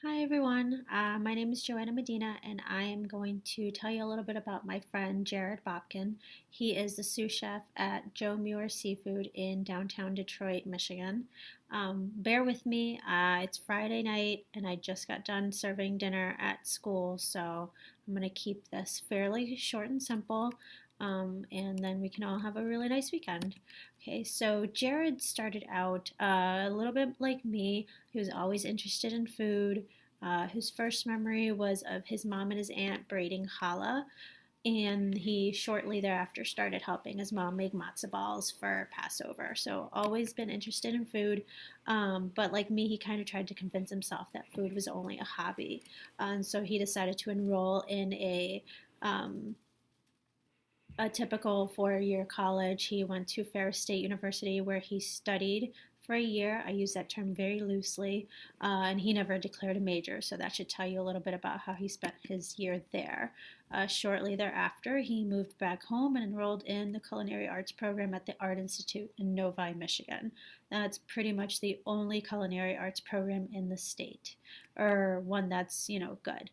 Hi everyone, my name is Joanna Medina and I am going to tell you a little bit about my friend Jared Bobkin. He is the sous chef at Joe Muer Seafood in downtown Detroit, Michigan. Bear with me, it's Friday night and I just got done serving dinner at school, so I'm going to keep this fairly short and simple, and then we can all have a really nice weekend. Okay, so Jared started out a little bit like me. He was always interested in food. His first memory was of his mom and his aunt braiding challah, and he shortly thereafter started helping his mom make matzo balls for Passover. So, always been interested in food, but like me, he kind of tried to convince himself that food was only a hobby. And so, he decided to enroll in um, a typical 4 year college. He went to Ferris State University where he studied for a year. I use that term very loosely, and he never declared a major, so that should tell you a little bit about how he spent his year there. Shortly thereafter, he moved back home and enrolled in the culinary arts program at the Art Institute in Novi, Michigan. That's pretty much the only culinary arts program in the state, or one that's, good.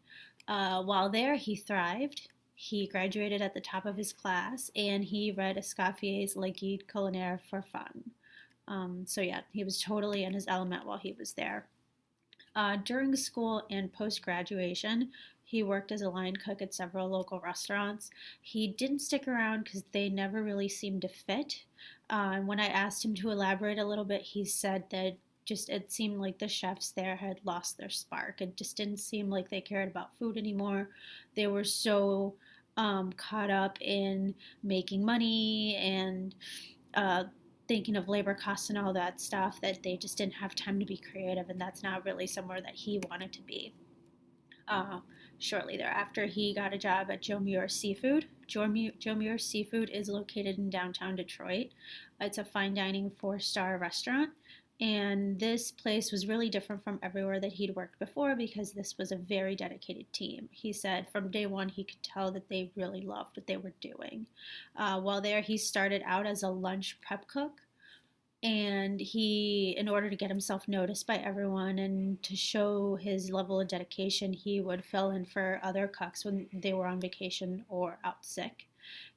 While there, he thrived. He graduated at the top of his class and he read Escoffier's Le Guide Culinaire for fun. So, yeah, he was totally in his element while he was there. During school and post graduation, he worked as a line cook at several local restaurants. He didn't stick around because they never really seemed to fit. And when I asked him to elaborate a little bit, he said that just it seemed like the chefs there had lost their spark. It just didn't seem like they cared about food anymore. They were so caught up in making money and uh, thinking of labor costs and all that stuff that they just didn't have time to be creative, and that's not really somewhere that he wanted to be. Uh, Shortly thereafter, he got a job at Joe Muer Seafood. Joe Muer Seafood is located in downtown Detroit. It's a fine dining four-star restaurant. And this place was really different from everywhere that he'd worked before because this was a very dedicated team. He said from day one he could tell that they really loved what they were doing. While there, he started out as a lunch prep cook, and he, in order to get himself noticed by everyone and to show his level of dedication, he would fill in for other cooks when they were on vacation or out sick,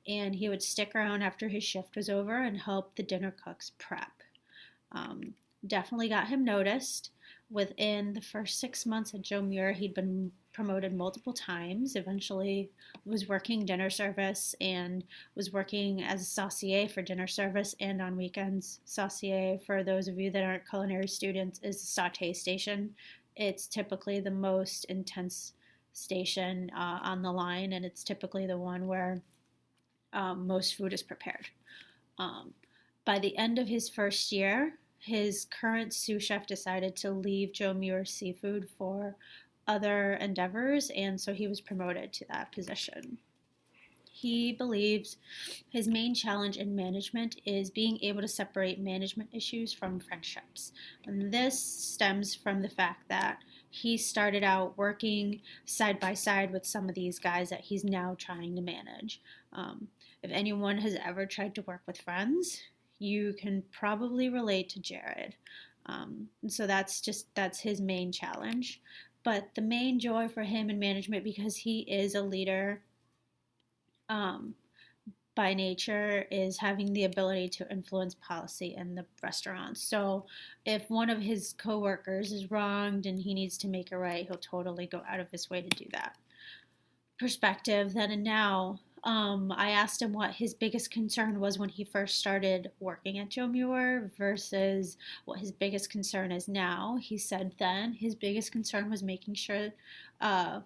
and he would stick around after his shift was over and help the dinner cooks prep. um, Definitely got him noticed. Within the first 6 months at Joe Muir, he'd been promoted multiple times. Eventually, was working dinner service and was working as a saucier for dinner service and on weekends. Saucier, for those of you that aren't culinary students, is a saute station. It's typically the most intense station on the line, and it's typically the one where most food is prepared. Um, by the end of his first year, his current sous chef decided to leave Joe Muir Seafood for other endeavors, and so he was promoted to that position. He believes his main challenge in management is being able to separate management issues from friendships. And this stems from the fact that he started out working side by side with some of these guys that he's now trying to manage. If anyone has ever tried to work with friends, you can probably relate to Jared. So that's his main challenge. But the main joy for him in management, because he is a leader um, by nature, is having the ability to influence policy in the restaurant. So if one of his coworkers is wronged and he needs to make it right, he'll totally go out of his way to do that. Perspective then and now. I asked him what his biggest concern was when he first started working at Joe Muir versus what his biggest concern is now. He said then his biggest concern was making sure uh,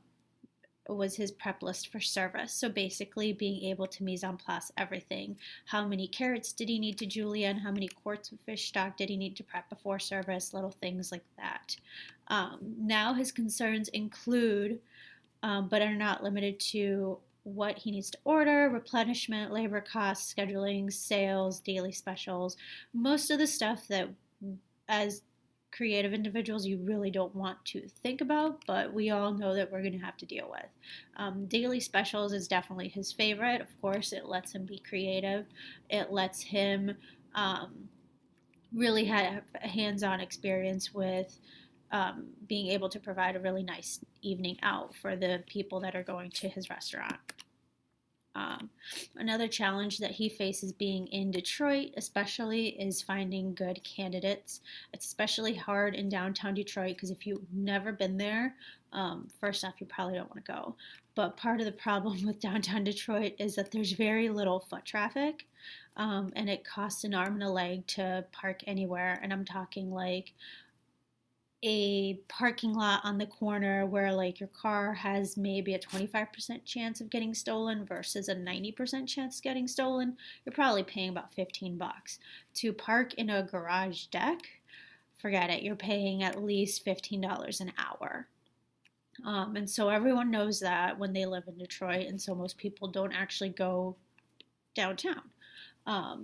was his prep list for service. So basically being able to mise en place everything. How many carrots did he need to julienne? How many quarts of fish stock did he need to prep before service? Little things like that. Now his concerns include, but are not limited to, what he needs to order, replenishment, labor costs, scheduling, sales, daily specials, most of the stuff that as creative individuals you really don't want to think about, but we all know that we're going to have to deal with. Daily specials is definitely his favorite. Of course, it lets him be creative. It lets him really have a hands-on experience with being able to provide a really nice evening out for the people that are going to his restaurant. Another challenge that he faces being in Detroit, especially, is finding good candidates. It's especially hard in downtown Detroit because if you've never been there, first off, you probably don't want to go. But part of the problem with downtown Detroit is that there's very little foot traffic, and it costs an arm and a leg to park anywhere. And I'm talking like a parking lot on the corner where like your car has maybe a 25% chance of getting stolen versus a 90% chance of getting stolen, you're probably paying about 15 bucks. To park in a garage deck, forget it, you're paying at least $15 an hour. And so everyone knows that when they live in Detroit, and so most people don't actually go downtown.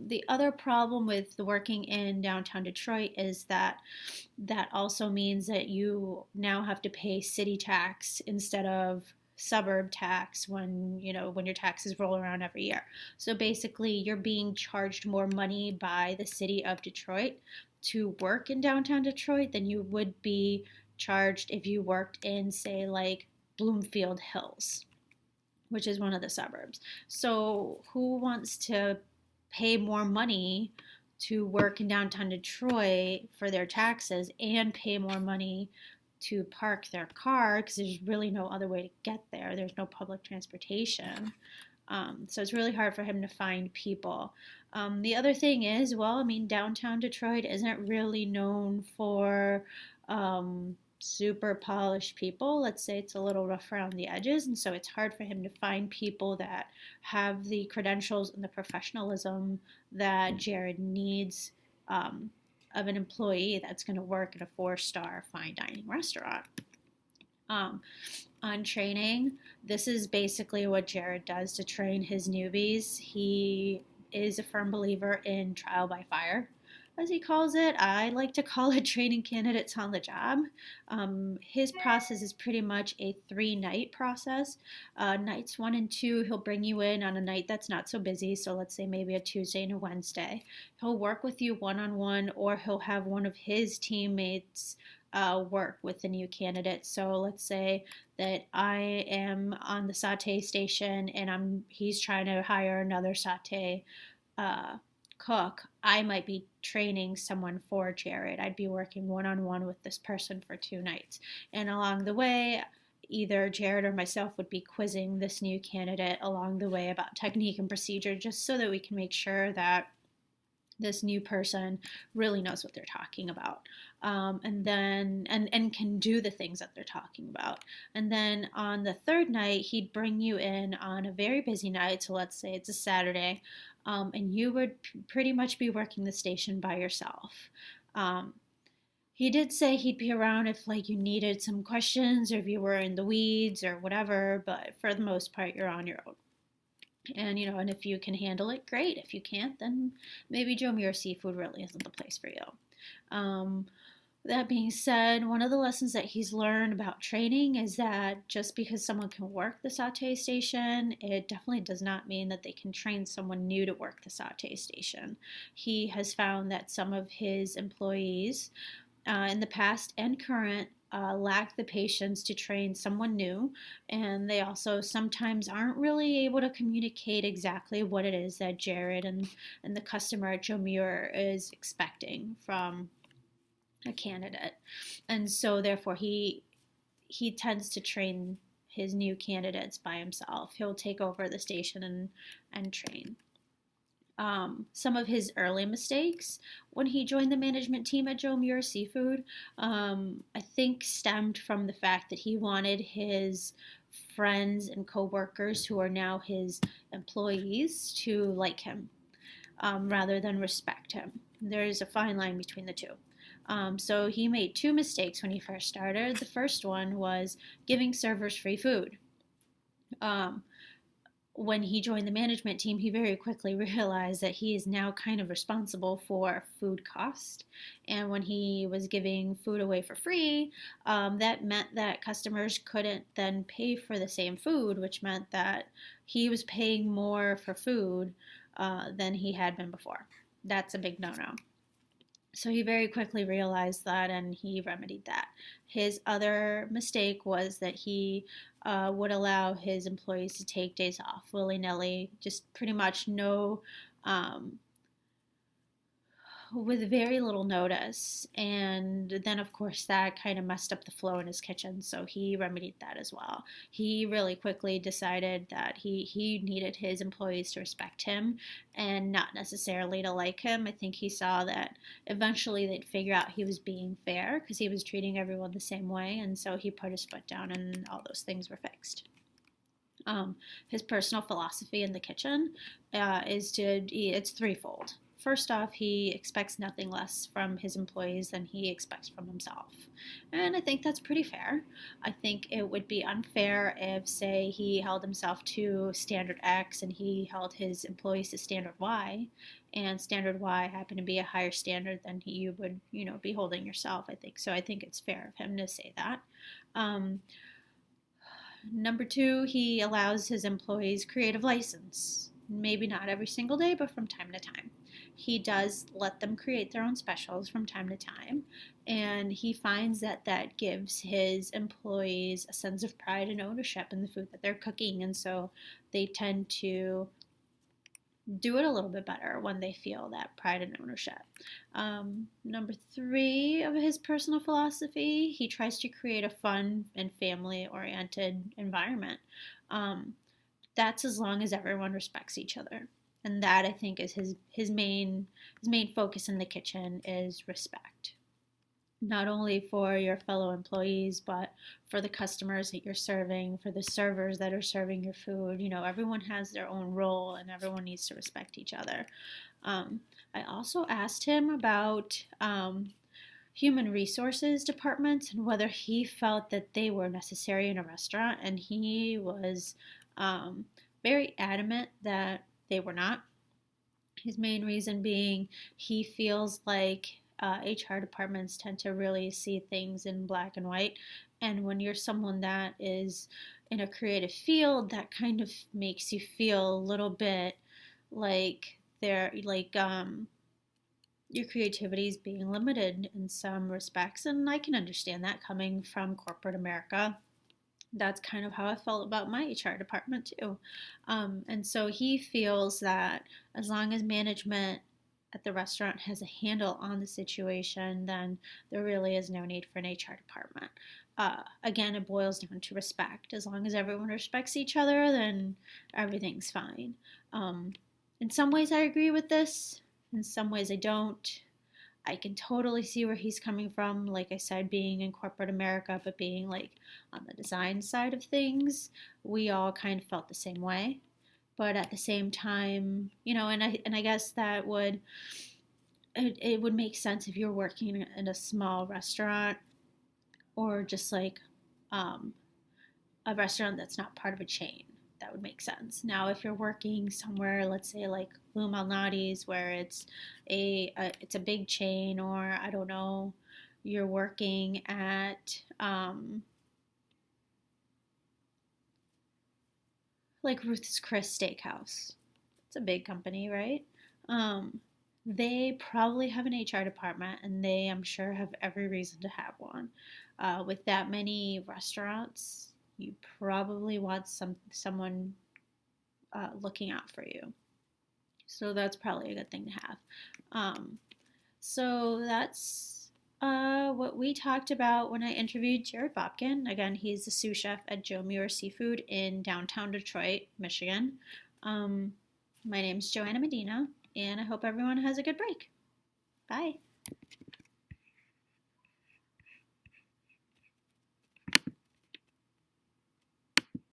The other problem with the working in downtown Detroit is that that also means that you now have to pay city tax instead of suburb tax when your taxes roll around every year. So basically you're being charged more money by the city of Detroit to work in downtown Detroit than you would be charged if you worked in, say, like Bloomfield Hills, which is one of the suburbs. So who wants to pay more money to work in downtown Detroit for their taxes and pay more money to park their car because there's really no other way to get there? There's no public transportation. So it's really hard for him to find people. The other thing is, well, I mean, downtown Detroit isn't really known for super polished people. Let's say it's a little rough around the edges, and so it's hard for him to find people that have the credentials and the professionalism that Jared needs of an employee that's going to work at a 4-star fine dining restaurant. On training, this is basically what Jared does to train his newbies. He is a firm believer in trial by fire, as he calls it. I like to call it training candidates on the job. His process is pretty much a 3-night process. Nights 1 and 2, he'll bring you in on a night that's not so busy. So let's say maybe a Tuesday and a Wednesday. He'll work with you one-on-one, or he'll have one of his teammates work with the new candidate. So let's say that I am on the saute station and he's trying to hire another saute cook. I might be training someone for Jared. I'd be working one-on-one with this person for 2 nights. And along the way, either Jared or myself would be quizzing this new candidate along the way about technique and procedure, just so that we can make sure that this new person really knows what they're talking about, and can do the things that they're talking about. And then on the 3rd night, he'd bring you in on a very busy night. So let's say it's a Saturday, and you would pretty much be working the station by yourself. He did say he'd be around if like you needed some questions or if you were in the weeds or whatever, but for the most part, you're on your own. And, and if you can handle it, great. If you can't, then maybe Joe Muer Seafood really isn't the place for you. That being said, one of the lessons that he's learned about training is that just because someone can work the saute station, it definitely does not mean that they can train someone new to work the saute station. He has found that some of his employees in the past and current lack the patience to train someone new, and they also sometimes aren't really able to communicate exactly what it is that Jared and the customer at Joe Muer is expecting from a candidate. And so therefore he tends to train his new candidates by himself. He'll take over the station and train. Some of his early mistakes when he joined the management team at Joe Muer Seafood, I think stemmed from the fact that he wanted his friends and coworkers who are now his employees to like him rather than respect him. There's a fine line between the two. So he made 2 mistakes when he first started. The first one was giving servers free food. When he joined the management team, he very quickly realized that he is now kind of responsible for food cost. And when he was giving food away for free, that meant that customers couldn't then pay for the same food, which meant that he was paying more for food than he had been before. That's a big no-no. So he very quickly realized that and he remedied that. His other mistake was that he would allow his employees to take days off willy nilly, just pretty much no, um, with very little notice. And then, of course, that kind of messed up the flow in his kitchen. So he remedied that as well. He really quickly decided that he needed his employees to respect him and not necessarily to like him. I think he saw that eventually they'd figure out he was being fair because he was treating everyone the same way. And so he put his foot down and all those things were fixed. His personal philosophy in the kitchen it's threefold. First off, he expects nothing less from his employees than he expects from himself. And I think that's pretty fair. I think it would be unfair if, say, he held himself to standard X and he held his employees to standard Y, and standard Y happened to be a higher standard than you would, be holding yourself, I think. So I think it's fair of him to say that. Um, Number two, he allows his employees creative license. Maybe not every single day, but from time to time. He does let them create their own specials from time to time, and he finds that that gives his employees a sense of pride and ownership in the food that they're cooking, and so they tend to do it a little bit better when they feel that pride and ownership. Number three of his personal philosophy, he tries to create a fun and family oriented environment. Um, that's as long as everyone respects each other. And that I think is his main focus in the kitchen is respect, not only for your fellow employees, but for the customers that you're serving, for the servers that are serving your food. Everyone has their own role and everyone needs to respect each other. I also asked him about human resources departments and whether he felt that they were necessary in a restaurant, and he was very adamant that they were not. His main reason being he feels like HR departments tend to really see things in black and white. And when you're someone that is in a creative field, that kind of makes you feel a little bit like your creativity is being limited in some respects. And I can understand that coming from corporate America. That's kind of how I felt about my HR department too. And so he feels that as long as management at the restaurant has a handle on the situation, then there really is no need for an HR department. Again, it boils down to respect. As long as everyone respects each other, then everything's fine. In some ways, I agree with this. In some ways, I don't. I can totally see where he's coming from. Like I said, being in corporate America, but being like on the design side of things, we all kind of felt the same way. But at the same time, and I guess it would make sense if you're working in a small restaurant or just like um, a restaurant that's not part of a chain. That would make sense. Now, if you're working somewhere, let's say like Lou Malnati's, where it's a big chain, or I don't know, you're working at like Ruth's Chris Steakhouse. It's a big company, right? Um, they probably have an HR department, and they, I'm sure, have every reason to have one. With that many restaurants, you probably want someone looking out for you. So that's probably a good thing to have. Um, so that's what we talked about when I interviewed Jared Bobkin. Again, he's the sous chef at Joe Muer Seafood in downtown Detroit, Michigan. My name's Johanna Medina, and I hope everyone has a good break. Bye.